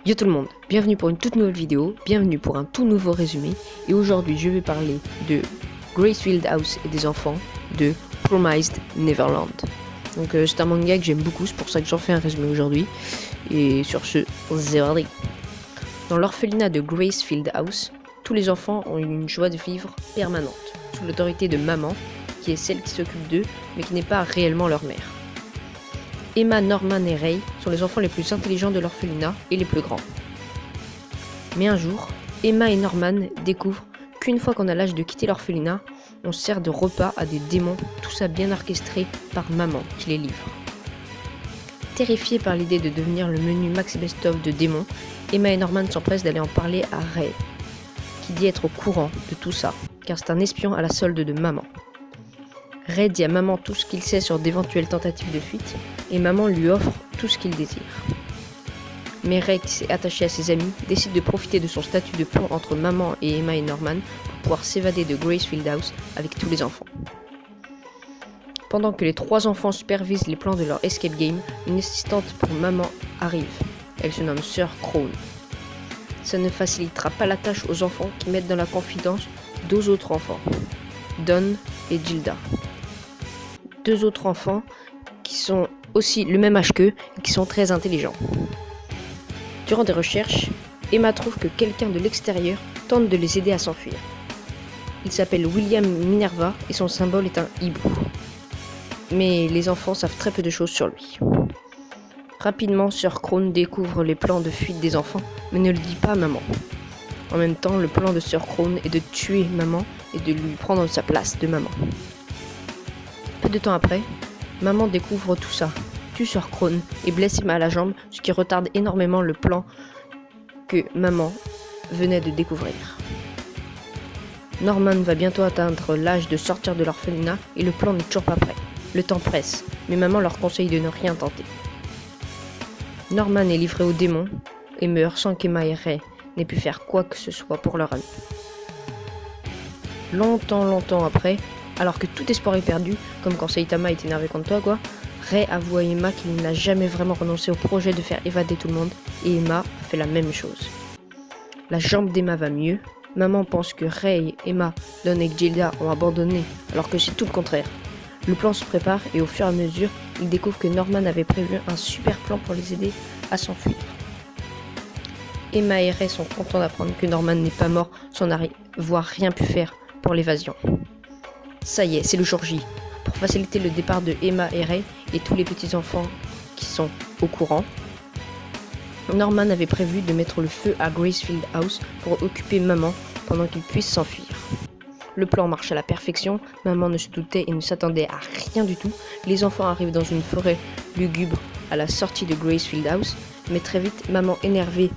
Yo tout le monde, bienvenue pour une toute nouvelle vidéo, bienvenue pour un tout nouveau résumé. Et aujourd'hui je vais parler de Gracefield House et des enfants de Promised Neverland. Donc c'est un manga que j'aime beaucoup, c'est pour ça que j'en fais un résumé aujourd'hui. Et sur ce, c'est parti. Dans l'orphelinat de Gracefield House, tous les enfants ont une joie de vivre permanente, sous l'autorité de maman, qui est celle qui s'occupe d'eux, mais qui n'est pas réellement leur mère. Emma, Norman et Ray sont les enfants les plus intelligents de l'orphelinat et les plus grands. Mais un jour, Emma et Norman découvrent qu'une fois qu'on a l'âge de quitter l'orphelinat, on sert de repas à des démons, tout ça bien orchestré par maman qui les livre. Terrifiés par l'idée de devenir le menu Max Best-of de démons, Emma et Norman s'empressent d'aller en parler à Ray, qui dit être au courant de tout ça, car c'est un espion à la solde de maman. Ray dit à maman tout ce qu'il sait sur d'éventuelles tentatives de fuite, et maman lui offre tout ce qu'il désire. Mais Ray, qui s'est attaché à ses amis, décide de profiter de son statut de pont entre maman et Emma et Norman pour pouvoir s'évader de Gracefield House avec tous les enfants. Pendant que les trois enfants supervisent les plans de leur escape game, une assistante pour maman arrive. Elle se nomme Sœur Crown. Ça ne facilitera pas la tâche aux enfants qui mettent dans la confidence deux autres enfants, Don et Gilda. Deux autres enfants qui sont aussi le même âge qu'eux et qui sont très intelligents. Durant des recherches, Emma trouve que quelqu'un de l'extérieur tente de les aider à s'enfuir. Il s'appelle William Minerva et son symbole est un hibou. Mais les enfants savent très peu de choses sur lui. Rapidement, Sœur Crown découvre les plans de fuite des enfants, mais ne le dit pas à maman. En même temps, le plan de Sœur Crown est de tuer maman et de lui prendre sa place de maman. Peu de temps après, maman découvre tout ça, tue Sœur Crown et blesse Emma à la jambe, ce qui retarde énormément le plan que maman venait de découvrir. Norman va bientôt atteindre l'âge de sortir de l'orphelinat et le plan n'est toujours pas prêt. Le temps presse, mais maman leur conseille de ne rien tenter. Norman est livré aux démons et meurt sans qu'Emma et Ray n'aient pu faire quoi que ce soit pour leur ami. Longtemps après, alors que tout espoir est perdu, comme quand Saitama est énervé contre toi Ray avoue à Emma qu'il n'a jamais vraiment renoncé au projet de faire évader tout le monde, et Emma fait la même chose. La jambe d'Emma va mieux, maman pense que Ray, Emma, Don et Gilda ont abandonné, alors que c'est tout le contraire. Le plan se prépare et au fur et à mesure, il découvre que Norman avait prévu un super plan pour les aider à s'enfuir. Emma et Ray sont contents d'apprendre que Norman n'est pas mort sans avoir rien pu faire pour l'évasion. Ça y est, c'est le jour J. Pour faciliter le départ de Emma et Ray et tous les petits enfants qui sont au courant, Norman avait prévu de mettre le feu à Gracefield House pour occuper maman pendant qu'il puisse s'enfuir. Le plan marche à la perfection, maman ne se doutait et ne s'attendait à rien du tout. Les enfants arrivent dans une forêt lugubre à la sortie de Gracefield House, mais très vite, maman énervée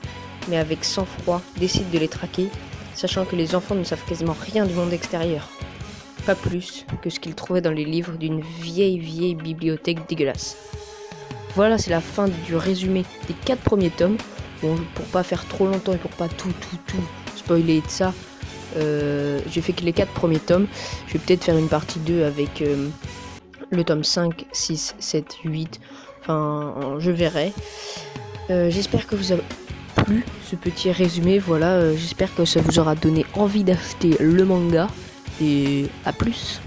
mais avec sang-froid décide de les traquer, sachant que les enfants ne savent quasiment rien du monde extérieur. Pas plus que ce qu'ils trouvaient dans les livres d'une vieille bibliothèque dégueulasse. Voilà, c'est la fin du résumé des 4 premiers tomes. Bon, pour pas faire trop longtemps et pour pas tout spoiler de ça, j'ai fait que les 4 premiers tomes. Je vais peut-être faire une partie 2 avec le tome 5, 6, 7, 8. Enfin, je verrai. J'espère que vous avez plu ce petit résumé. Voilà, j'espère que ça vous aura donné envie d'acheter le manga. Et à plus.